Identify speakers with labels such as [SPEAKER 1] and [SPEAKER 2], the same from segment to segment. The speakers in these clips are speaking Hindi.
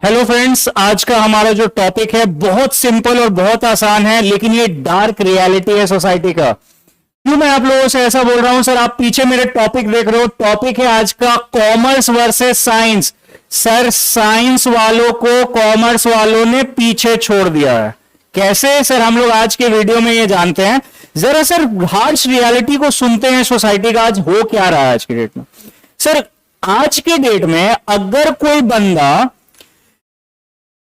[SPEAKER 1] हेलो फ्रेंड्स, आज का हमारा जो टॉपिक है बहुत सिंपल और बहुत आसान है, लेकिन ये डार्क रियलिटी है सोसाइटी का। क्यों मैं आप लोगों से ऐसा बोल रहा हूं सर? आप पीछे मेरे टॉपिक देख रहे हो। टॉपिक है आज का commerce versus science. Sir, science वालों को कॉमर्स वालों ने पीछे छोड़ दिया है। कैसे सर? हम लोग आज के वीडियो में ये जानते हैं। जरा सर हार्श रियलिटी को सुनते हैं सोसाइटी का आज हो क्या रहा है आज के डेट में। सर, आज के डेट में अगर कोई बंदा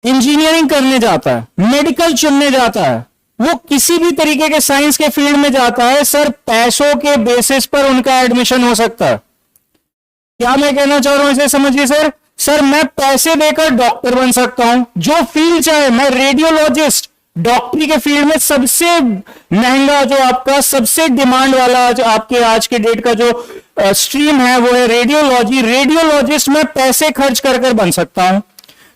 [SPEAKER 1] इंजीनियरिंग करने जाता है, मेडिकल चुनने जाता है, वो किसी भी तरीके के साइंस के फील्ड में जाता है, सर पैसों के बेसिस पर उनका एडमिशन हो सकता है। क्या मैं कहना चाह रहा हूं इसे समझिए सर। सर, मैं पैसे देकर डॉक्टर बन सकता हूं, जो फील्ड चाहे। मैं रेडियोलॉजिस्ट, डॉक्टरी के फील्ड में सबसे महंगा जो आपका सबसे डिमांड वाला आपके आज के डेट का जो स्ट्रीम है वो है रेडियोलॉजी। रेडियोलॉजिस्ट मैं पैसे खर्च कर कर बन सकता हूं।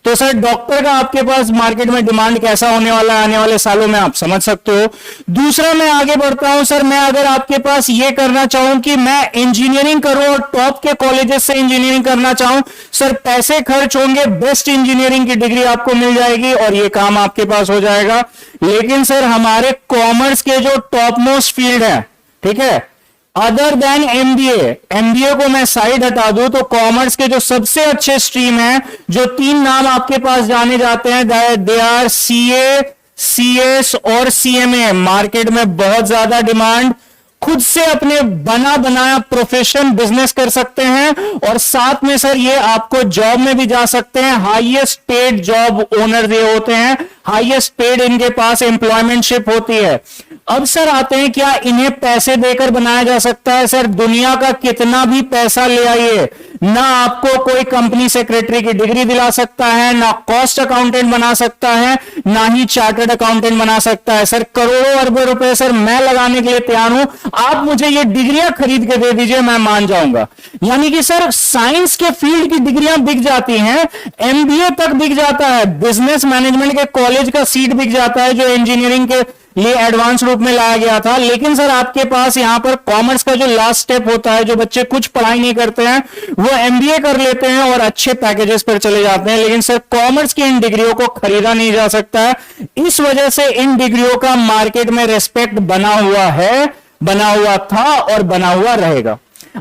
[SPEAKER 1] तो सर, डॉक्टर का आपके पास मार्केट में डिमांड कैसा होने वाला है आने वाले सालों में, आप समझ सकते हो। दूसरा, मैं आगे बढ़ता हूं सर। मैं अगर आपके पास ये करना चाहूं कि मैं इंजीनियरिंग करूं और टॉप के कॉलेजेस से इंजीनियरिंग करना चाहूं, सर पैसे खर्च होंगे, बेस्ट इंजीनियरिंग की डिग्री आपको मिल जाएगी और ये काम आपके पास हो जाएगा। लेकिन सर, हमारे कॉमर्स के जो टॉप मोस्ट फील्ड है, ठीक है, अदर देन एमबीए, एमबीए को मैं साइड हटा दूं तो कॉमर्स के जो सबसे अच्छे स्ट्रीम है, जो तीन नाम आपके पास जाने जाते हैं, दे आर सीए, सीएस और सीएमए। मार्केट में बहुत ज्यादा डिमांड, खुद से अपने बना बनाया प्रोफेशन बिजनेस कर सकते हैं और साथ में सर ये आपको जॉब में भी जा सकते हैं। हाईएस्ट पेड जॉब ओनर ये होते हैं, हाईएस्ट पेड इनके पास एम्प्लॉयमेंटशिप होती है। अब सर आते हैं, क्या इन्हें पैसे देकर बनाया जा सकता है? सर, दुनिया का कितना भी पैसा ले आइए, ना आपको कोई कंपनी सेक्रेटरी की डिग्री दिला सकता है, ना कॉस्ट अकाउंटेंट बना सकता है, ना ही चार्टर्ड अकाउंटेंट बना सकता है। सर, करोड़ों अरबों रुपए सर मैं लगाने के लिए तैयार हूं। आप मुझे ये डिग्रियां खरीद के दे दीजिए, मैं मान जाऊंगा। यानी कि सर साइंस के फील्ड की डिग्रियां बिक जाती हैं, एमबीए तक बिक जाता है, बिजनेस मैनेजमेंट के कॉलेज का सीट बिक जाता है जो इंजीनियरिंग के लिए एडवांस रूप में लाया गया था। लेकिन सर आपके पास यहां पर कॉमर्स का जो लास्ट स्टेप होता है, जो बच्चे कुछ पढ़ाई नहीं करते हैं वो एमबीए कर लेते हैं और अच्छे पैकेजेस पर चले जाते हैं। लेकिन सर कॉमर्स की इन डिग्रियों को खरीदा नहीं जा सकता है। इस वजह से इन डिग्रियों का मार्केट में रेस्पेक्ट बना हुआ है, बना हुआ था और बना हुआ रहेगा।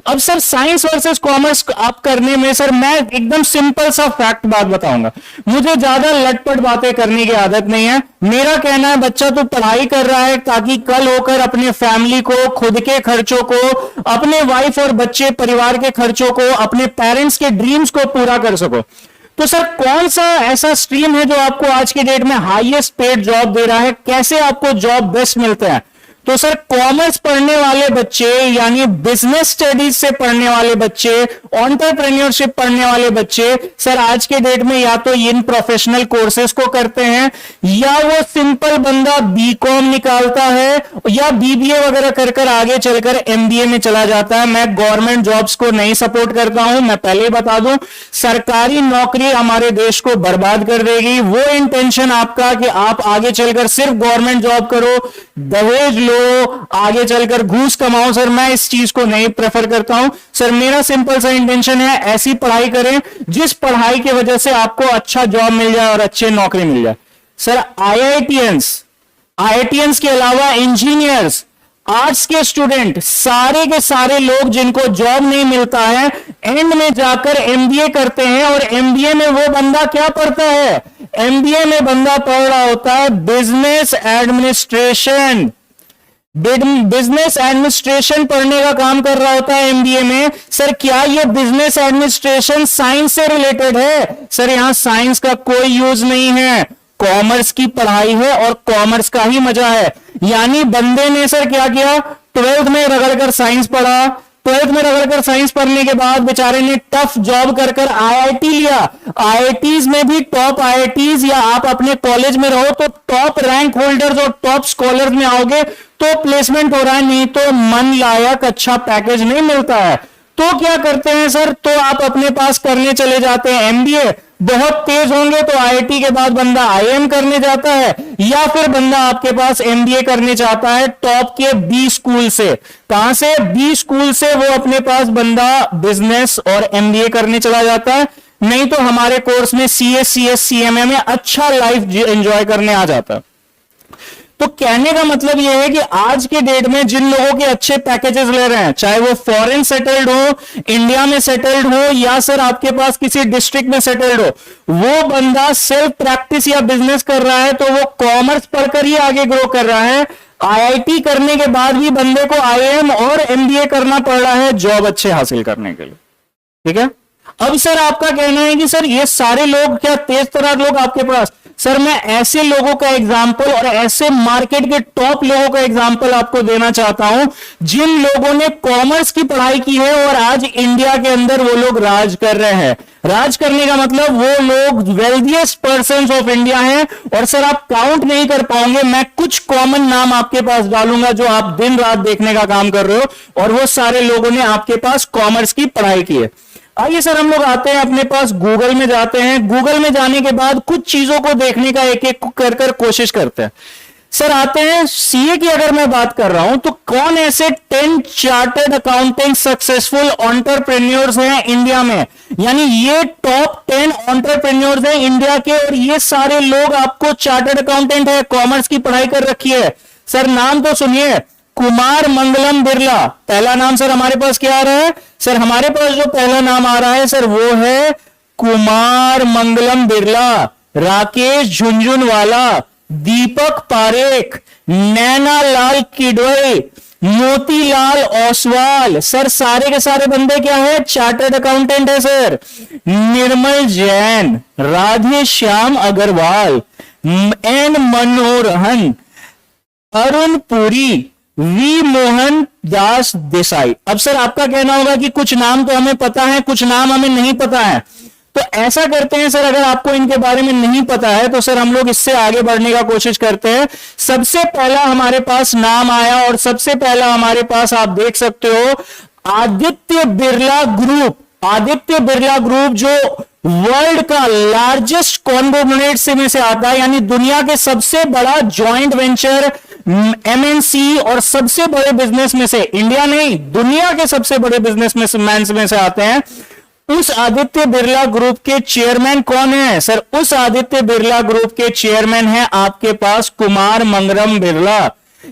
[SPEAKER 1] अब सर साइंस वर्सेस कॉमर्स आप करने में सर मैं एकदम सिंपल सा फैक्ट बात बताऊंगा। मुझे ज्यादा लटपट बातें करने की आदत नहीं है। मेरा कहना है, बच्चा तो पढ़ाई कर रहा है ताकि कल होकर अपने फैमिली को, खुद के खर्चों को, अपने वाइफ और बच्चे परिवार के खर्चों को, अपने पेरेंट्स के ड्रीम्स को पूरा कर सको। तो सर कौन सा ऐसा स्ट्रीम है जो आपको आज के डेट में हाईएस्ट पेड जॉब दे रहा है? कैसे आपको जॉब बेस्ट मिलते हैं? तो सर कॉमर्स पढ़ने वाले बच्चे, यानी बिजनेस स्टडीज से पढ़ने वाले बच्चे, एंटरप्रेन्योरशिप पढ़ने वाले बच्चे, सर आज के डेट में या तो इन प्रोफेशनल कोर्सेज को करते हैं, या वो सिंपल बंदा बीकॉम निकालता है या बीबीए वगैरह कर कर आगे चलकर एमबीए में चला जाता है। मैं गवर्नमेंट जॉब्स को नहीं सपोर्ट करता हूं। मैं पहले ही बता दूं, सरकारी नौकरी हमारे देश को बर्बाद कर देगी। वो इंटेंशन आपका कि आप आगे चलकर सिर्फ गवर्नमेंट जॉब करो, दहेज लो, आगे चलकर घूस कमाओ, सर मैं इस चीज को नहीं प्रेफर करता हूं। सर मेरा सिंपल सा इंटेंशन है, ऐसी पढ़ाई करें जिस पढ़ाई की वजह से आपको अच्छा जॉब मिल जाए और अच्छी नौकरी मिल जाए। सर आईआईटीएंस के अलावा इंजीनियर्स, आर्ट्स के स्टूडेंट, सारे के सारे लोग जिनको जॉब नहीं मिलता है, एंड में जाकर एमबीए करते हैं। और एमबीए में वो बंदा क्या पढ़ता है? एमबीए में बंदा पढ़ रहा होता है बिजनेस एडमिनिस्ट्रेशन। बिजनेस एडमिनिस्ट्रेशन पढ़ने का काम कर रहा होता है एमबीए में। सर क्या ये बिजनेस एडमिनिस्ट्रेशन साइंस से रिलेटेड है? सर यहां साइंस का कोई यूज नहीं है, कॉमर्स की पढ़ाई है और कॉमर्स का ही मजा है। यानी बंदे ने सर क्या किया, 12th में रगड़कर साइंस पढ़ा, 12th में रगड़कर साइंस पढ़ने के बाद बेचारे ने टफ जॉब कर कर आईआईटी लिया। आईआईटीज में भी टॉप आईआईटीज, या आप अपने कॉलेज में रहो तो टॉप रैंक होल्डर्स और टॉप स्कॉलर्स में आओगे तो प्लेसमेंट हो रहा है, नहीं तो मन लायक अच्छा पैकेज नहीं मिलता है। तो क्या करते हैं सर, तो आप अपने पास करने चले जाते हैं एमबीए। बहुत तेज होंगे तो आईआईटी के बाद बंदा आईएम करने जाता है, या फिर बंदा आपके पास एमबीए करने चाहता है टॉप के बी स्कूल से। कहां से? बी स्कूल से वो अपने पास बंदा बिजनेस और एमबीए करने चला जाता है। नहीं तो हमारे कोर्स में CS CS CMA में अच्छा लाइफ एंजॉय करने आ जाता। तो कहने का मतलब यह है कि आज के डेट में जिन लोगों के अच्छे पैकेजेस ले रहे हैं, चाहे वो फॉरेन सेटल्ड हो, इंडिया में सेटल्ड हो, या सर आपके पास किसी डिस्ट्रिक्ट में सेटल्ड हो, वो बंदा सेल्फ प्रैक्टिस या बिजनेस कर रहा है तो वो कॉमर्स पढ़कर ही आगे ग्रो कर रहा है। IIT करने के बाद भी बंदे को IIM और MBA करना पड़ रहा है जॉब अच्छे हासिल करने के लिए। ठीक है, अब सर आपका कहना है कि सर ये सारे लोग क्या तेज तरार लोग आपके पास, सर मैं ऐसे लोगों का एग्जाम्पल और ऐसे मार्केट के टॉप लोगों का एग्जाम्पल आपको देना चाहता हूं जिन लोगों ने कॉमर्स की पढ़ाई की है और आज इंडिया के अंदर वो लोग राज कर रहे हैं। राज करने का मतलब वो लोग वेल्थिएस्ट पर्संस ऑफ इंडिया हैं। और सर आप काउंट नहीं कर पाओगे, मैं कुछ कॉमन नाम आपके पास डालूंगा जो आप दिन रात देखने का काम कर रहे हो और वो सारे लोगों ने आपके पास कॉमर्स की पढ़ाई की है। आइए सर हम लोग आते हैं अपने पास गूगल में जाते हैं। गूगल में जाने के बाद कुछ चीजों को देखने का एक एक कर कोशिश करते हैं। सर आते हैं सीए की अगर मैं बात कर रहा हूं तो कौन ऐसे 10 चार्टर्ड अकाउंटेंट सक्सेसफुल एंटरप्रेन्योर्स हैं इंडिया में, यानी ये टॉप 10 एंटरप्रेन्योर्स हैं इंडिया के और ये सारे लोग आपको चार्टर्ड अकाउंटेंट है, कॉमर्स की पढ़ाई कर रखी है। सर नाम तो सुनिए, कुमार मंगलम बिरला पहला नाम। सर हमारे पास क्या आ रहा है, सर हमारे पास जो पहला नाम आ रहा है सर वो है कुमार मंगलम बिरला, राकेश झुंझुनवाला, दीपक पारेख, नैना लाल किडवई, मोतीलाल ओसवाल। सर सारे के सारे बंदे क्या है, चार्टर्ड अकाउंटेंट है sir. Nirmal Jain, Radhe Shyam Agarwal, N Manoharan, Arun Puri, V Mohan Das Desai. अब सर आपका कहना होगा कि कुछ नाम तो हमें पता है, कुछ नाम हमें नहीं पता है। तो ऐसा करते हैं सर, अगर आपको इनके बारे में नहीं पता है तो सर हम लोग इससे आगे बढ़ने का कोशिश करते हैं। सबसे पहला हमारे पास नाम आया और सबसे पहला हमारे पास आप देख सकते हो आदित्य बिरला ग्रुप। आदित्य बिरला ग्रुप जो वर्ल्ड का लार्जेस्ट कॉन्ग्लोमरेट में से आता है, यानी दुनिया के सबसे बड़ा जॉइंट वेंचर MNC और सबसे बड़े बिजनेस में से, इंडिया नहीं दुनिया के सबसे बड़े बिजनेसमैन में से आते हैं। उस आदित्य बिरला ग्रुप के चेयरमैन कौन है सर, उस आदित्य बिरला ग्रुप के चेयरमैन है आपके पास कुमार मंगलम बिरला।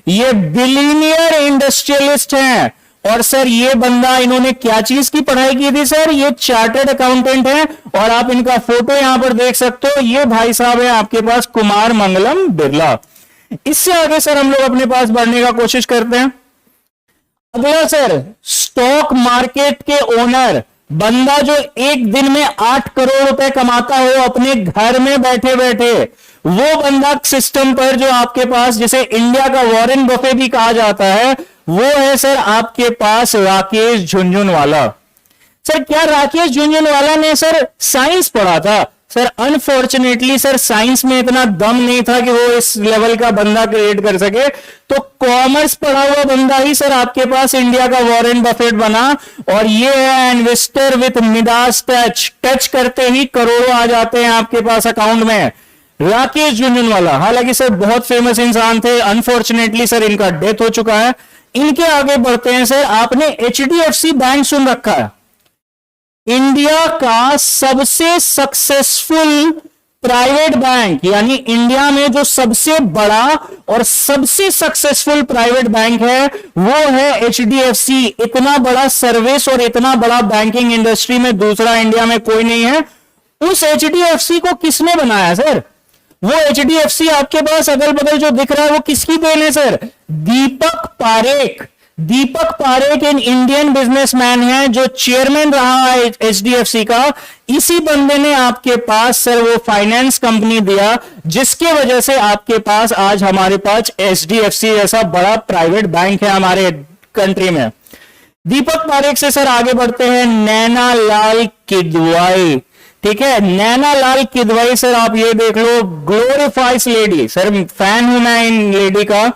[SPEAKER 1] ये बिलियनियर इंडस्ट्रियलिस्ट हैं और सर ये बंदा, इन्होंने क्या चीज की पढ़ाई की थी सर, ये चार्टर्ड अकाउंटेंट है और आप इनका फोटो यहां पर देख सकते हो। ये भाई साहब है आपके पास कुमार मंगलम बिरला। इससे आगे सर हम लोग अपने पास बढ़ने का कोशिश करते हैं। अगला सर स्टॉक मार्केट के ओनर, बंदा जो एक दिन में 8 करोड़ रुपए कमाता हो अपने घर में बैठे बैठे, वो बंदा सिस्टम पर जो आपके पास, जिसे इंडिया का वॉरेन बफे भी कहा जाता है, वो है सर आपके पास राकेश झुंझुनवाला। सर क्या राकेश झुंझुनवाला ने सर साइंस पढ़ा था? सर अनफॉर्चुनेटली सर साइंस में इतना दम नहीं था कि वो इस लेवल का बंदा क्रिएट कर सके, तो कॉमर्स पढ़ा हुआ बंदा ही सर आपके पास इंडिया का वॉरेन बफेट बना। और ये है investor with Midas touch, touch करते ही करोड़ों आ जाते हैं आपके पास अकाउंट में। राकेश झुंझुनवाला हालांकि सर बहुत फेमस इंसान थे, अनफॉर्चुनेटली सर इनका डेथ हो चुका है। इनके आगे बढ़ते हैं सर, आपने HDFC बैंक सुन रखा है, इंडिया का सबसे सक्सेसफुल प्राइवेट बैंक, यानी इंडिया में जो सबसे बड़ा और सबसे सक्सेसफुल प्राइवेट बैंक है वो है HDFC। इतना बड़ा सर्विस और इतना बड़ा बैंकिंग इंडस्ट्री में दूसरा इंडिया में कोई नहीं है। उस HDFC को किसने बनाया सर? वो HDFC आपके पास अगल बगल जो दिख रहा है वो किसकी देन है सर? दीपक पारेख। दीपक पारेख एक इंडियन बिजनेसमैन है जो चेयरमैन रहा है HDFC का। इसी बंदे ने आपके पास सर वो फाइनेंस कंपनी दिया जिसके वजह से आपके पास आज हमारे पास HDFC ऐसा बड़ा प्राइवेट बैंक है हमारे कंट्री में। दीपक पारेख से सर आगे बढ़ते हैं नैना लाल किदवई। ठीक है, नैना लाल किदवई सर आप ये देख लो, ग्लोरीफाइज लेडी। सर फैन हूं मैं इन लेडी का।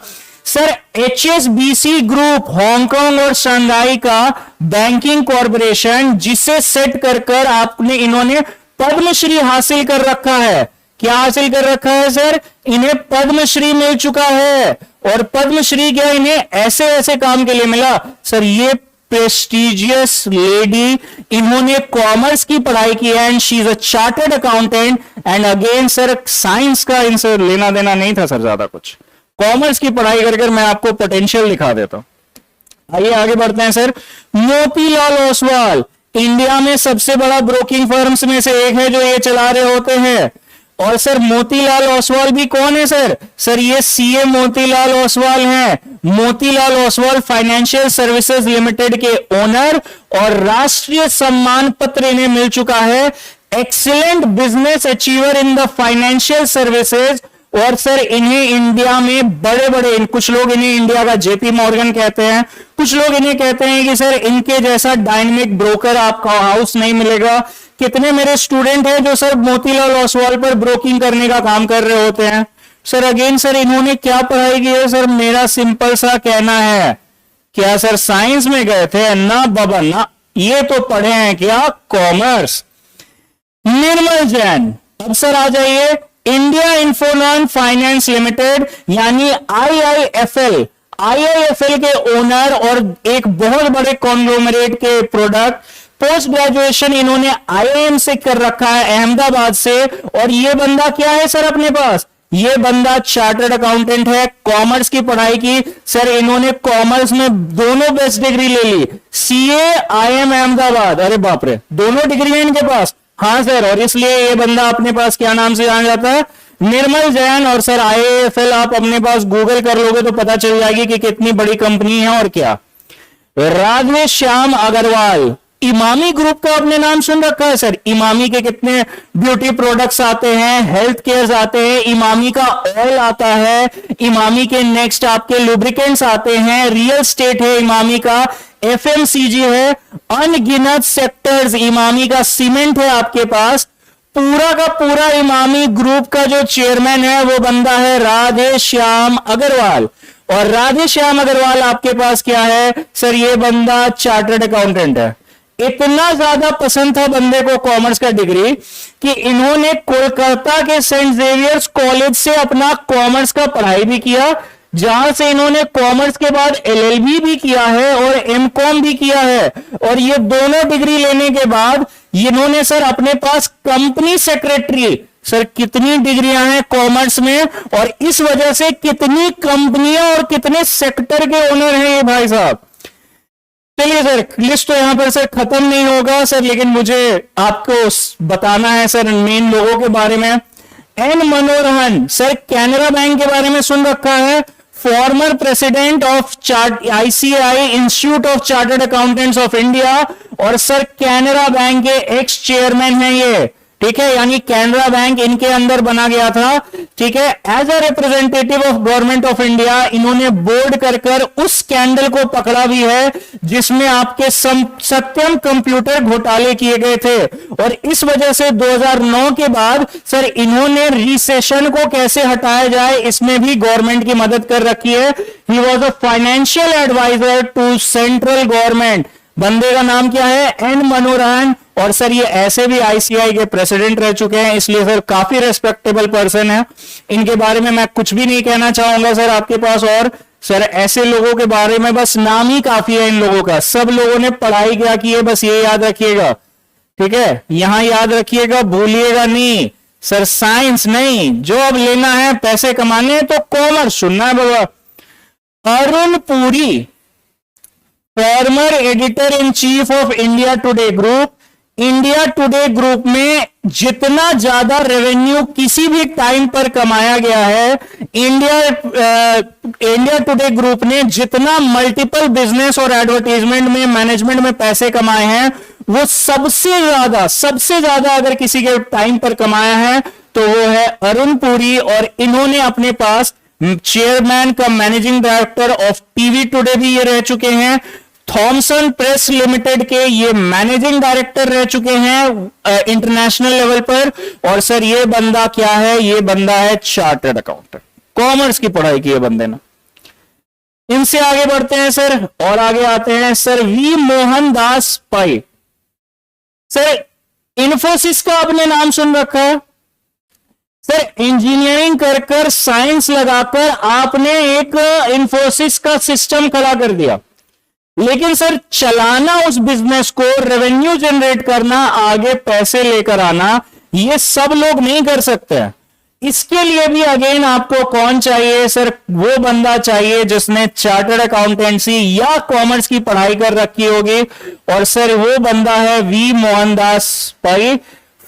[SPEAKER 1] सर HSBC ग्रुप हांगकांग और शंघाई का बैंकिंग कॉरपोरेशन जिसे सेट कर आपने इन्होंने पद्मश्री हासिल कर रखा है। क्या हासिल कर रखा है सर? इन्हें पद्मश्री मिल चुका है। और पद्मश्री क्या इन्हें ऐसे ऐसे काम के लिए मिला सर? ये प्रेस्टिजियस लेडी, इन्होंने कॉमर्स की पढ़ाई की है and she is a chartered accountant. And again sir science का इनसे लेना देना नहीं था सर ज्यादा कुछ, कॉमर्स की पढ़ाई कर मैं आपको पोटेंशियल दिखा देता हूं। आइए आगे बढ़ते हैं सर। मोतीलाल ओसवाल इंडिया में सबसे बड़ा ब्रोकिंग फर्म्स में से एक है जो ये चला रहे होते हैं। और सर मोतीलाल ओसवाल भी कौन है सर? सर ये सीए मोतीलाल ओसवाल हैं। Motilal Oswal financial services limited के ओनर, और राष्ट्रीय सम्मान पत्र इन्हें मिल चुका है excellent business achiever in the financial services. और सर इन्हें इंडिया में बड़े बड़े, कुछ लोग इन्हें इंडिया का जेपी मॉर्गन कहते हैं, कुछ लोग इन्हें कहते हैं कि सर इनके जैसा डायनेमिक ब्रोकर आपका हाउस नहीं मिलेगा। कितने मेरे स्टूडेंट हैं जो सर मोतीलाल ओसवाल पर ब्रोकिंग करने का काम कर रहे होते हैं। सर अगेन सर इन्होंने क्या पढ़ाई की है? सर मेरा सिंपल सा कहना है, क्या सर साइंस में गए थे? ना बाबा ना, ये तो पढ़े हैं क्या? कॉमर्स। निर्मल जैन, अब सर आ जाइए इंडिया इन्फोनॉन फाइनेंस लिमिटेड यानी आईआईएफएल, आईआईएफएल के ओनर और एक बहुत बड़े कॉन्ग्लोमरेट के प्रोडक्ट। पोस्ट ग्रेजुएशन इन्होंने आईआईएम से कर रखा है अहमदाबाद से। और ये बंदा क्या है सर अपने पास? ये बंदा चार्टर्ड अकाउंटेंट है, कॉमर्स की पढ़ाई की। सर इन्होंने कॉमर्स में दोनों बेस्ट डिग्री ले ली, सीए आईआईएम अहमदाबाद। अरे बाप रे, दोनों डिग्री है इनके पास। हाँ सर, और इसलिए ये बंदा अपने पास क्या नाम से जाना जाता है? निर्मल जैन। और सर आईआईएफएल आप अपने पास गूगल कर लोगे तो पता चल जाएगी कि कितनी बड़ी कंपनी है और क्या। राधेश्याम अग्रवाल, इमामी ग्रुप का आपने नाम सुन रखा है सर? इमामी के कितने ब्यूटी प्रोडक्ट्स आते हैं, हेल्थ केयर आते हैं, इमामी का ऑयल आता है, इमामी के नेक्स्ट आपके लुब्रिकेंट्स आते हैं, रियल स्टेट है इमामी का, एफएमसीजी है, अनगिनत सेक्टर्स, इमामी का सीमेंट है आपके पास। पूरा का पूरा इमामी ग्रुप का जो चेयरमैन है वो बंदा है राधेश्याम अग्रवाल। और राधेश्याम अग्रवाल आपके पास क्या है सर? ये बंदा चार्टर्ड अकाउंटेंट है। इतना ज्यादा पसंद था बंदे को कॉमर्स का डिग्री कि इन्होंने कोलकाता के सेंट जेवियर्स कॉलेज से अपना कॉमर्स का पढ़ाई भी किया, जहां से इन्होंने कॉमर्स के बाद एलएलबी भी किया है और एमकॉम भी किया है। और ये दोनों डिग्री लेने के बाद इन्होंने सर अपने पास कंपनी सेक्रेटरी, सर कितनी डिग्रियां हैं कॉमर्स में, और इस वजह से कितनी कंपनियां और कितने सेक्टर के ओनर हैं ये भाई साहब। चलिए सर, लिस्ट तो यहां पर सर खत्म नहीं होगा सर, लेकिन मुझे आपको बताना है सर मेन लोगों के बारे में। N Manoharan, sir Canara bank के बारे में सुन रखा है, former president of ICI institute of chartered accountants of India. और सर कैनरा बैंक के एक्स चेयरमैन हैं ये, ठीक है, यानी कैनरा बैंक इनके अंदर बना गया था, ठीक है। As a representative of government of India इन्होंने बोर्ड कर उस स्कैंडल को पकड़ा भी है जिसमें आपके सत्यम कंप्यूटर घोटाले किए गए थे। और इस वजह से 2009 के बाद सर इन्होंने रिसेशन को कैसे हटाया जाए इसमें भी गवर्नमेंट की मदद कर रखी है। He was a financial advisor to central government. बंदे का नाम क्या है? एन मनोहरन। और सर ये ऐसे भी आईसीआई के प्रेसिडेंट रह चुके हैं, इसलिए सर काफी रेस्पेक्टेबल पर्सन है। इनके बारे में मैं कुछ भी नहीं कहना चाहूंगा सर आपके पास। और सर ऐसे लोगों के बारे में बस नाम ही काफी है इन लोगों का। सब लोगों ने पढ़ाई क्या की है बस ये याद रखिएगा, ठीक है, यहां याद रखिएगा, भूलिएगा नहीं सर। साइंस नहीं, जो अब लेना है पैसे कमाने हैं तो कॉमर्स चुनना है बाबा। Arun Puri, former editor in chief of India Today group. India Today group में जितना ज्यादा रेवेन्यू किसी भी टाइम पर कमाया गया है, इंडिया टुडे ग्रुप ने जितना मल्टीपल बिजनेस और एडवर्टाइजमेंट में मैनेजमेंट में पैसे कमाए हैं वो सबसे ज्यादा अगर किसी के टाइम पर कमाया है तो वो है अरुण पुरी। और इन्होंने अपने पास चेयरमैन का managing director of TV today भी ये रह चुके हैं। थॉमसन प्रेस लिमिटेड के ये मैनेजिंग डायरेक्टर रह चुके हैं इंटरनेशनल लेवल पर। और सर ये बंदा क्या है? ये बंदा है चार्टर्ड अकाउंटेंट, कॉमर्स की पढ़ाई की है बंदे ने। इनसे आगे बढ़ते हैं सर, और आगे आते हैं sir V Mohan Das Pai. Sir Infosys का आपने नाम सुन रखा है सर? इंजीनियरिंग कर साइंस लगाकर आपने एक इन्फोसिस का सिस्टम खड़ा कर दिया। लेकिन सर चलाना उस बिजनेस को, रेवेन्यू जनरेट करना, आगे पैसे लेकर आना, ये सब लोग नहीं कर सकते। इसके लिए भी अगेन आपको कौन चाहिए सर? वो बंदा चाहिए जिसने चार्टर्ड अकाउंटेंसी या कॉमर्स की पढ़ाई कर रखी होगी। और सर वो बंदा है वी मोहनदास भाई,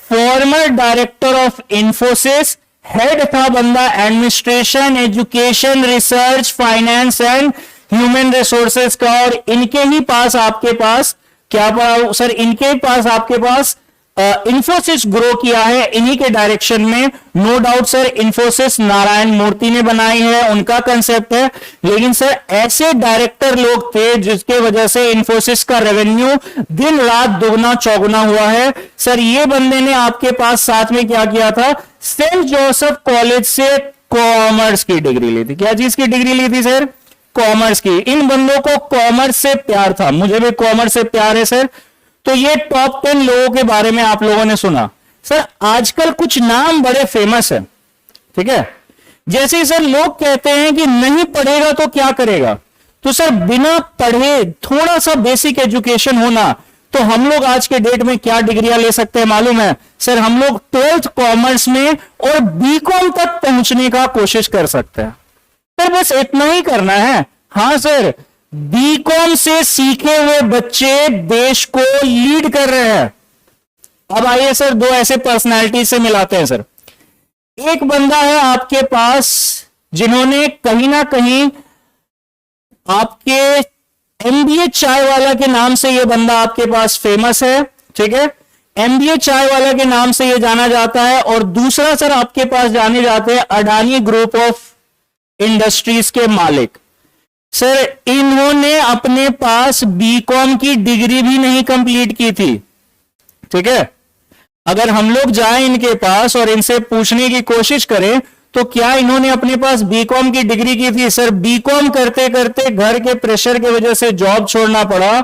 [SPEAKER 1] farmer director of Infosys, head था बंदा administration, education, research, finance and human resources का। और इनके ही पास आपके पास क्या पढ़ा सर? इनके ही पास आपके पास इंफोसिस ग्रो किया है, इन्हीं के डायरेक्शन में। No doubt sir Infosys Narayana Murthy ने बनाई है, उनका कंसेप्ट है। लेकिन सर ऐसे डायरेक्टर लोग थे जिसके वजह से इंफोसिस का रेवेन्यू दिन रात दुगना चौगुना हुआ है। सर ये बंदे ने आपके पास साथ में क्या किया था? सेंट जोसेफ कॉलेज से कॉमर्स की डिग्री ली थी। क्या चीज की डिग्री ली थी सर? कॉमर्स की। इन बंदों को कॉमर्स से प्यार था, मुझे भी कॉमर्स से प्यार है सर। तो ये टॉप 10 लोगों के बारे में आप लोगों ने सुना। सर आजकल कुछ नाम बड़े फेमस है, ठीक है? जैसे सर लोग कहते हैं कि नहीं पढ़ेगा तो क्या करेगा, तो सर बिना पढ़े थोड़ा सा बेसिक एजुकेशन होना, तो हम लोग आज के डेट में क्या डिग्रियां ले सकते हैं मालूम है सर? हम लोग 12th कॉमर्स में और बीकॉम तक पहुंचने का कोशिश कर सकते हैं सर, बस इतना ही करना है। हाँ सर, बीकॉम से सीखे हुए बच्चे देश को लीड कर रहे हैं। अब आइए सर दो ऐसे पर्सनालिटी से मिलाते हैं सर। एक बंदा है आपके पास जिन्होंने कहीं ना कहीं आपके एमबीए चाय वाला के नाम से ये बंदा आपके पास फेमस है, ठीक है? एमबीए चाय वाला के नाम से ये जाना जाता है। और दूसरा सर आपके पास जाने जाते हैं अडानी ग्रुप ऑफ इंडस्ट्रीज के मालिक। सर इन्होंने अपने पास बीकॉम की डिग्री भी नहीं कंप्लीट की थी, ठीक है? अगर हम लोग जाएं इनके पास और इनसे पूछने की कोशिश करें तो क्या इन्होंने अपने पास बीकॉम की डिग्री की थी? सर बीकॉम करते करते घर के प्रेशर की वजह से जॉब छोड़ना पड़ा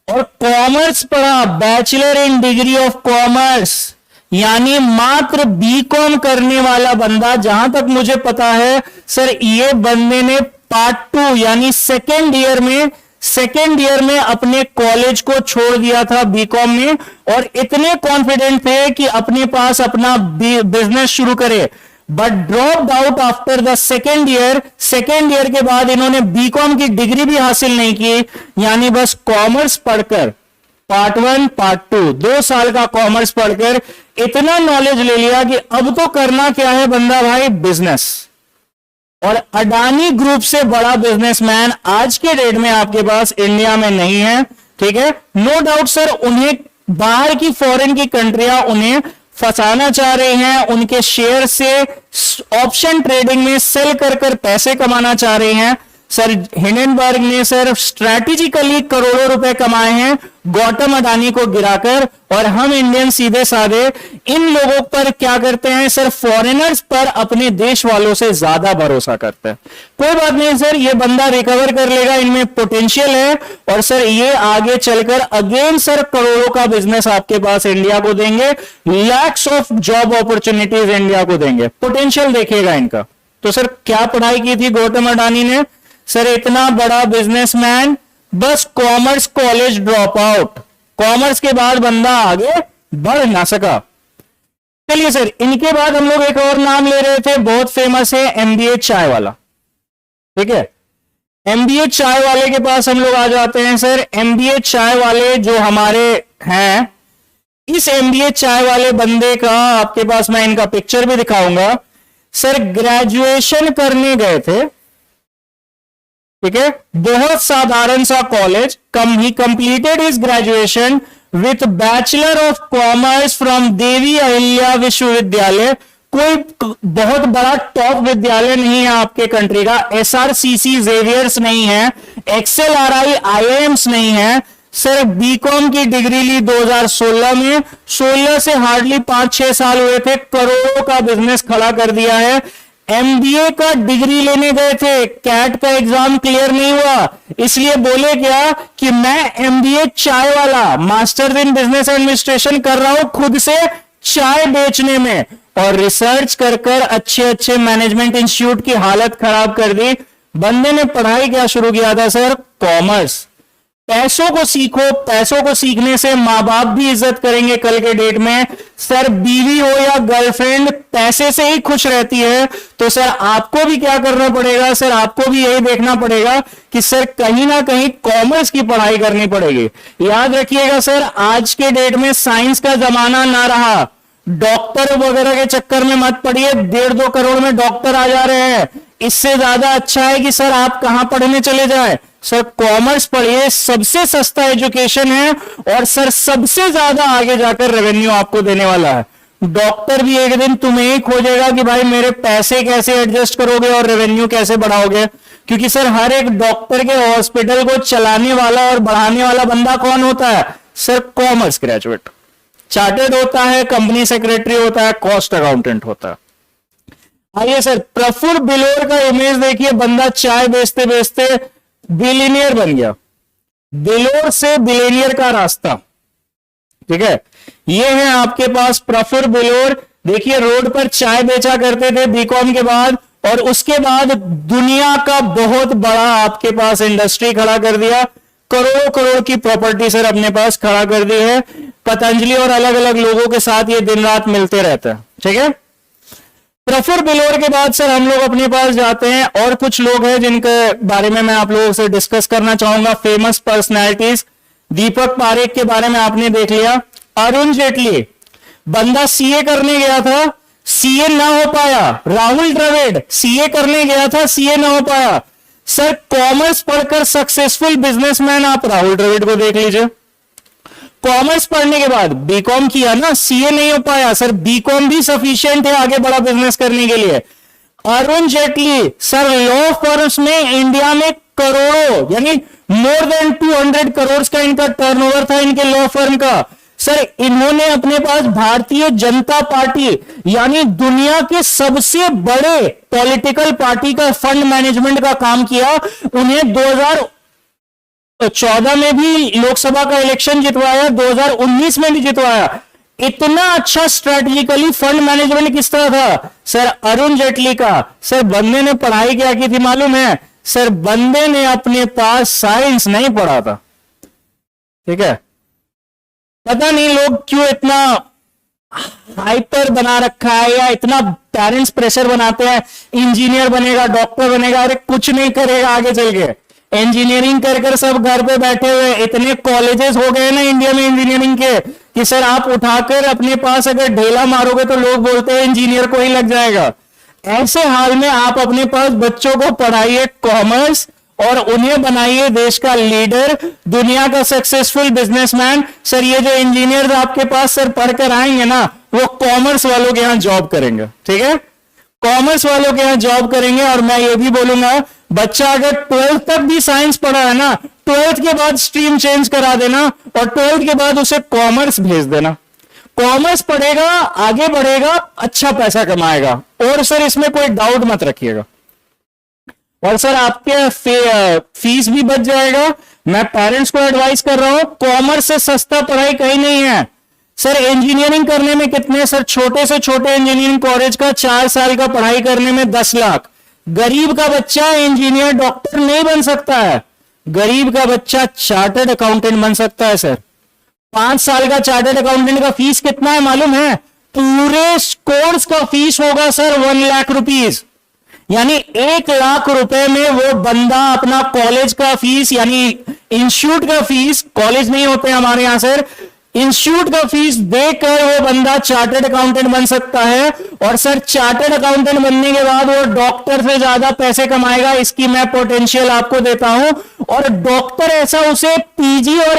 [SPEAKER 1] और कॉमर्स पढ़ा, bachelor in degree of commerce. यानी मात्र बीकॉम करने वाला बंदा, जहां तक मुझे पता है सर, ये बंदे ने पार्ट 2 यानी सेकेंड ईयर में अपने कॉलेज को छोड़ दिया था बीकॉम में, और इतने कॉन्फिडेंट थे कि अपने पास अपना बिजनेस शुरू करे। But dropped out after the second year के बाद इन्होंने बीकॉम की डिग्री भी हासिल नहीं की, यानी बस कॉमर्स पढ़कर पार्ट 1 पार्ट 2 2 साल का कॉमर्स पढ़कर इतना नॉलेज ले लिया कि अब तो करना क्या है बंदा भाई? बिजनेस। और अडानी ग्रुप से बड़ा बिजनेसमैन आज के डेट में आपके पास इंडिया में नहीं है, ठीक है? नो डाउट सर उन्हें बाहर की फॉरेन की कंट्रियां उन्हें फंसाना चाह रही हैं, उनके शेयर से ऑप्शन ट्रेडिंग में सेल कर कर पैसे कमाना चाह रही हैं। सर हिंडनबर्ग ने सर स्ट्रैटेजिकली करोड़ों रुपए कमाए हैं गौतम अडानी को गिराकर, और हम इंडियन सीधे साधे इन लोगों पर क्या करते हैं सर? फॉरेनर्स पर अपने देश वालों से ज्यादा भरोसा करते हैं। कोई बात नहीं सर, ये बंदा रिकवर कर लेगा, इनमें पोटेंशियल है, और सर ये आगे चलकर अगेन सर करोड़ों का बिजनेस आपके पास इंडिया को देंगे, lakhs of job opportunities India को देंगे। पोटेंशियल देखिएगा इनका। तो सर क्या पढ़ाई की थी गौतम अडानी ने? सर इतना बड़ा बिजनेसमैन, बस commerce college drop out, commerce के बाद बंदा आगे बढ़ ना सका। चलिए सर, इनके बाद हम लोग एक और नाम ले रहे थे, बहुत फेमस है, एमबीए चाय वाला, ठीक है? एमबीए चाय वाले के पास हम लोग आ जाते हैं सर। एमबीए चाय वाले जो हमारे हैं, इस एमबीए चाय वाले बंदे का आपके पास मैं इनका पिक्चर भी दिखाऊंगा। सर ग्रेजुएशन करने गए थे, ठीक है? बहुत साधारण सा college, he completed his graduation with bachelor of commerce from Devi Ahilya Vishwavidyalaya. कोई बहुत बड़ा टॉप विद्यालय नहीं है आपके कंट्री का, एसआरसीसी जेवियर्स नहीं है, एक्सएलआरआई आईआईएम्स नहीं है। सर बीकॉम की डिग्री ली 2016 में, 16 से हार्डली 5-6 साल हुए थे, करोड़ों का बिजनेस खड़ा कर दिया है। एमबीए का डिग्री लेने गए थे, कैट का एग्जाम क्लियर नहीं हुआ, इसलिए बोले क्या कि मैं एमबीए चाय वाला, मास्टर इन बिजनेस एडमिनिस्ट्रेशन कर रहा हूं खुद से चाय बेचने में, और रिसर्च कर कर अच्छे अच्छे मैनेजमेंट इंस्टीट्यूट की हालत खराब कर दी। बंदे ने पढ़ाई क्या शुरू किया था सर? कॉमर्स। पैसों को सीखो, पैसों को सीखने से मां बाप भी इज्जत करेंगे कल के डेट में। सर बीवी हो या गर्लफ्रेंड पैसे से ही खुश रहती है, तो सर आपको भी क्या करना पड़ेगा, सर आपको भी यही देखना पड़ेगा कि सर कहीं ना कहीं कॉमर्स की पढ़ाई करनी पड़ेगी। याद रखिएगा सर, आज के डेट में साइंस का जमाना ना रहा। डॉक्टर वगैरह के चक्कर में मत पड़िए, 1.5-2 करोड़ में डॉक्टर आ जा रहे हैं। इससे ज्यादा अच्छा है कि सर आप कहां पढ़ने चले जाए, सर कॉमर्स पढ़िए, सबसे सस्ता एजुकेशन है और सर सबसे ज्यादा आगे जाकर रेवेन्यू आपको देने वाला है। डॉक्टर भी एक दिन तुम्हें ही खोजेगा कि भाई मेरे पैसे कैसे एडजस्ट करोगे और रेवेन्यू कैसे बढ़ाओगे, क्योंकि सर हर एक डॉक्टर के हॉस्पिटल को चलाने वाला और बढ़ाने वाला बंदा कौन होता है, सर कॉमर्स ग्रेजुएट। चार्टेड होता है, कंपनी सेक्रेटरी होता है, कॉस्ट अकाउंटेंट होता है। आइए सर, प्रफुल्ल बिलोर का इमेज देखिए, बंदा चाय बेचते बेचते बिलियनियर बन गया। बिलोर से बिलियनियर का रास्ता, ठीक है। ये है आपके पास प्रफुल्ल बिलोर। देखिए रोड पर चाय बेचा करते थे बीकॉम के बाद, और उसके बाद दुनिया का बहुत बड़ा आपके पास इंडस्ट्री खड़ा कर दिया। करोड़ों करोड़ की प्रॉपर्टी सर अपने पास खड़ा कर दी है। पतंजलि और अलग अलग लोगों के साथ ये दिन रात मिलते रहता है, ठीक है। प्रफुल्ल बिलोर के बाद सर हम लोग अपने पास जाते हैं, और कुछ लोग हैं जिनके बारे में मैं आप लोगों से डिस्कस करना चाहूंगा। फेमस पर्सनैलिटीज, दीपक पारेख के बारे में आपने देख लिया। अरुण जेटली, बंदा सीए करने गया था, सीए ना हो पाया। राहुल द्रविड़ सीए करने गया था, सीए ना हो पाया। सर कॉमर्स पढ़कर सक्सेसफुल बिजनेसमैन आप राहुल द्रविड़ को देख लीजिए। कॉमर्स पढ़ने के बाद बीकॉम किया ना, सीए नहीं हो पाया, सर बीकॉम भी सफिशिएंट है आगे बड़ा बिजनेस करने के लिए। Arun Jaitley sir law firms में इंडिया में करोड़ों, यानी मोर देन 200 करोड़ का इनका टर्नओवर था इनके लॉ फर्म का। सर इन्होंने अपने पास भारतीय जनता पार्टी यानी दुनिया के सबसे बड़े पॉलिटिकल पार्टी का फंड मैनेजमेंट का काम किया। उन्हें 2014 में भी लोकसभा का इलेक्शन जितवाया, 2019 में भी जितवाया। इतना अच्छा स्ट्रेटेजिकली फंड मैनेजमेंट किस तरह था, सर अरुण जेटली का। सर बंदे ने पढ़ाई क्या की थी मालूम है, सर बंदे ने अपने पास साइंस नहीं पढ़ा था, ठीक है। पता नहीं लोग क्यों इतना हाइपर बना रखा है, या इतना पेरेंट्स प्रेशर बनाते हैं इंजीनियर बनेगा, डॉक्टर बनेगा। अरे कुछ नहीं करेगा आगे चल के, इंजीनियरिंग कर कर सब घर पे बैठे हुए। इतने कॉलेजेस हो गए ना इंडिया में इंजीनियरिंग के कि सर आप उठाकर अपने पास अगर ढेला मारोगे तो लोग बोलते हैं इंजीनियर को ही लग जाएगा। ऐसे हाल में आप अपने पास बच्चों को पढ़ाइए कॉमर्स और उन्हें बनाइए देश का लीडर, दुनिया का सक्सेसफुल बिजनेसमैन। सर ये जो इंजीनियर आपके पास सर पढ़कर आएंगे ना, वो कॉमर्स वालों के यहां जॉब करेंगे, ठीक है। कॉमर्स वालों के यहां जॉब करेंगे। और मैं ये भी बोलूंगा, बच्चा अगर 12th तक भी साइंस पढ़ा है ना, 12th के बाद स्ट्रीम चेंज करा देना और 12th के बाद उसे कॉमर्स भेज देना। कॉमर्स पढ़ेगा, आगे बढ़ेगा, अच्छा पैसा कमाएगा। और सर इसमें कोई डाउट मत रखिएगा। और सर आपके फीस भी बच जाएगा। मैं पेरेंट्स को एडवाइस कर रहा हूं, कॉमर्स से सस्ता पढ़ाई कहीं नहीं है। सर इंजीनियरिंग करने में कितने, सर छोटे से छोटे इंजीनियरिंग कॉलेज का 4 साल का पढ़ाई करने में 10 लाख। गरीब का बच्चा इंजीनियर डॉक्टर नहीं बन सकता है, गरीब का बच्चा चार्टर्ड अकाउंटेंट बन सकता है। सर 5 साल का चार्टर्ड अकाउंटेंट का फीस कितना है मालूम है, पूरे कोर्स का फीस होगा सर 1 लाख रुपीज, यानी 1 लाख रुपए में वो बंदा अपना कॉलेज का फीस, यानी इंस्टीट्यूट का फीस, कॉलेज नहीं होते हमारे यहां सर, इंस्टीट्यूट का फीस देकर वो बंदा चार्टर्ड अकाउंटेंट बन सकता है। और सर चार्टर्ड अकाउंटेंट बनने के बाद वो डॉक्टर से ज्यादा पैसे कमाएगा, इसकी मैं पोटेंशियल आपको देता हूं। और डॉक्टर ऐसा उसे पीजी और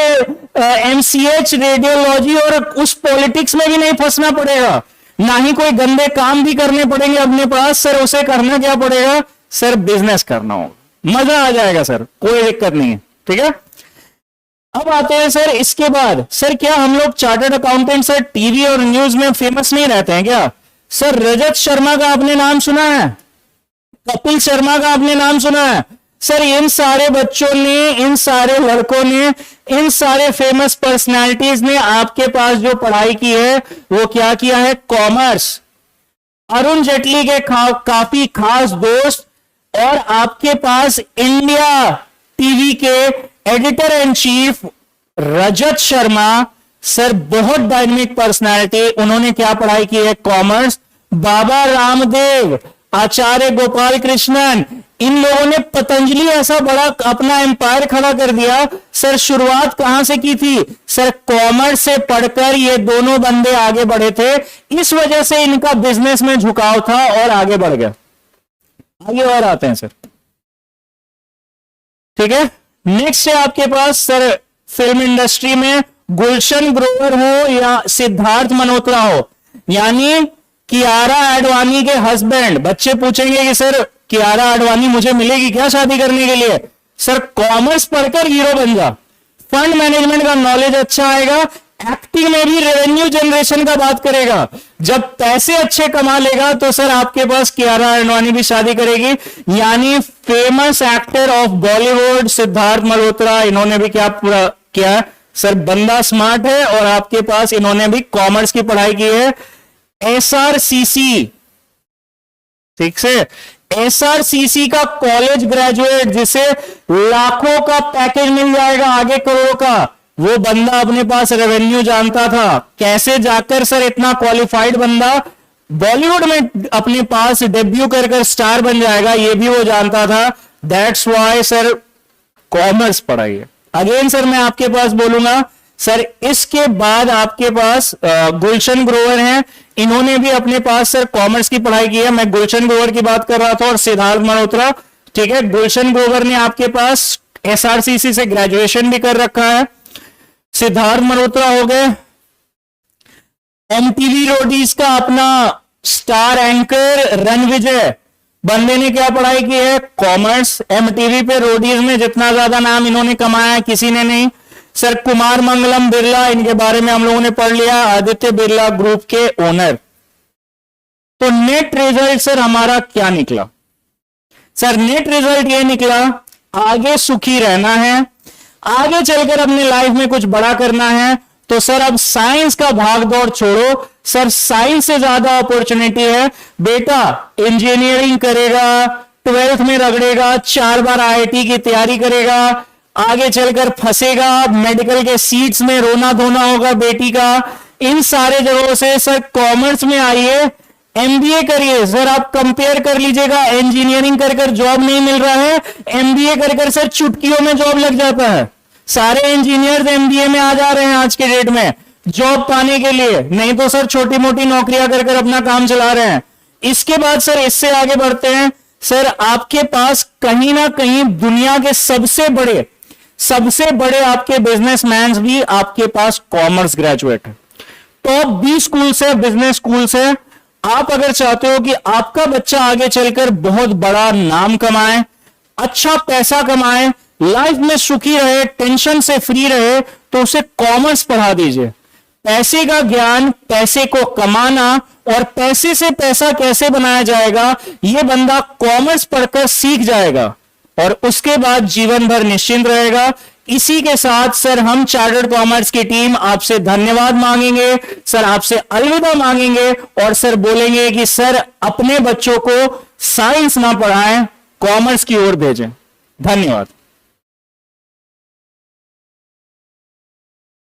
[SPEAKER 1] एमसीएच, रेडियोलॉजी और उस पॉलिटिक्स में भी नहीं फंसना पड़ेगा, ना ही कोई गंदे काम भी करने पड़ेंगे अपने पास। सर उसे करना क्या पड़ेगा, सर बिजनेस करना होगा, मजा आ जाएगा सर, कोई दिक्कत नहीं है, ठीक है। अब आते हैं सर इसके बाद, सर क्या हम लोग चार्टर्ड अकाउंटेंट सर टीवी और न्यूज में फेमस नहीं रहते हैं क्या। सर रजत शर्मा का आपने नाम सुना है, कपिल शर्मा का आपने नाम सुना है। सर इन सारे बच्चों ने, इन सारे लड़कों ने, इन सारे फेमस पर्सनालिटीज ने आपके पास जो पढ़ाई की है वो क्या किया है, कॉमर्स। अरुण जेटली के काफी खास दोस्त और आपके पास इंडिया टीवी के editor and chief Rajat Sharma sir, बहुत डायनेमिक पर्सनालिटी, उन्होंने क्या पढ़ाई की है? कॉमर्स। बाबा रामदेव, आचार्य गोपाल कृष्णन, इन लोगों ने पतंजलि ऐसा बड़ा अपना एम्पायर खड़ा कर दिया। सर शुरुआत कहां से की थी? सर कॉमर्स से पढ़कर ये दोनों बंदे आगे बढ़े थे, इस वजह से इनका बिजनेस में झुकाव था और आगे बढ़ गया। आगे और आते हैं सर, ठीक है। नेक्स्ट है आपके पास सर, फिल्म इंडस्ट्री में गुलशन ग्रोवर हो या सिद्धार्थ मल्होत्रा हो, यानी कियारा आडवाणी के हस्बैंड। बच्चे पूछेंगे कि सर कियारा आडवाणी मुझे मिलेगी क्या शादी करने के लिए? सर कॉमर्स पढ़कर हीरो बन जा, फंड मैनेजमेंट का नॉलेज अच्छा आएगा, एक्टिंग में भी रेवेन्यू जनरेशन का बात करेगा। जब पैसे अच्छे कमा लेगा तो सर आपके पास कियारा आडवाणी भी शादी करेगी। यानी famous actor of Bollywood Siddharth Malhotra, इन्होंने भी क्या पूरा किया? सर बंदा स्मार्ट है और आपके पास इन्होंने भी कॉमर्स की पढ़ाई की है। एसआरसीसी, ठीक से, एसआरसीसी का कॉलेज ग्रेजुएट, जिसे लाखों का पैकेज मिल जाएगा, आगे करोड़ों का, वो बंदा अपने पास रेवेन्यू जानता था। कैसे जाकर सर इतना क्वालिफाइड बंदा बॉलीवुड में अपने पास डेब्यू कर स्टार बन जाएगा, ये भी वो जानता था। दैट्स वाई सर कॉमर्स पढ़ाइए। अगेन सर मैं आपके पास बोलूंगा सर, इसके बाद आपके पास गुलशन ग्रोवर हैं, इन्होंने भी अपने पास सर कॉमर्स की पढ़ाई की है। मैं गुलशन ग्रोवर की बात कर रहा था और सिद्धार्थ मल्होत्रा, ठीक है। गुलशन ग्रोवर ने आपके पास एसआरसीसी से ग्रेजुएशन भी कर रखा है। सिद्धार्थ मल्होत्रा हो गए एमटीवी रोडीज का अपना स्टार एंकर रणविजय, बंदे ने क्या पढ़ाई की है? कॉमर्स। एमटीवी पे रोडीज में जितना ज्यादा नाम इन्होंने कमाया है किसी ने नहीं। सर कुमार मंगलम बिरला, इनके बारे में हम लोगों ने पढ़ लिया, आदित्य बिरला ग्रुप के ओनर। तो नेट रिजल्ट सर हमारा क्या निकला? सर नेट रिजल्ट ये निकला, आगे सुखी रहना है, आगे चलकर अपनी लाइफ में कुछ बड़ा करना है, तो सर अब साइंस का भाग दौड़ छोड़ो। सर साइंस से ज्यादा अपॉर्चुनिटी है। बेटा इंजीनियरिंग करेगा, 12th में रगड़ेगा, 4 बार आईआईटी की तैयारी करेगा, आगे चलकर फंसेगा, मेडिकल के सीट्स में रोना धोना होगा बेटी का। इन सारे जगहों से सर कॉमर्स में आइए, एमबीए करिए। सर आप कंपेयर कर लीजिएगा, इंजीनियरिंग कर जॉब नहीं मिल रहा है, एमबीए कर सर चुटकियों में जॉब लग जाता है। सारे इंजीनियर एमबीए में आ जा रहे हैं आज के डेट में जॉब पाने के लिए, नहीं तो सर छोटी मोटी नौकरियां कर अपना काम चला रहे हैं। इसके बाद सर इससे आगे बढ़ते हैं। सर आपके पास कहीं ना कहीं दुनिया के सबसे बड़े आपके बिजनेसमैन भी आपके पास कॉमर्स ग्रेजुएट है। टॉप 20 स्कूल से, बिजनेस स्कूल से। आप अगर चाहते हो कि आपका बच्चा आगे चलकर बहुत बड़ा नाम कमाए, अच्छा पैसा कमाए, लाइफ में सुखी रहे, टेंशन से फ्री रहे, तो उसे कॉमर्स पढ़ा दीजिए। पैसे का ज्ञान, पैसे को कमाना और पैसे से पैसा कैसे बनाया जाएगा, यह बंदा कॉमर्स पढ़कर सीख जाएगा और उसके बाद जीवन भर निश्चिंत रहेगा। इसी के साथ सर हम चार्टर्ड कॉमर्स की टीम आपसे धन्यवाद मांगेंगे, सर आपसे अलविदा मांगेंगे और सर बोलेंगे कि सर अपने बच्चों को साइंस ना पढ़ाएं, कॉमर्स की ओर भेजें। धन्यवाद।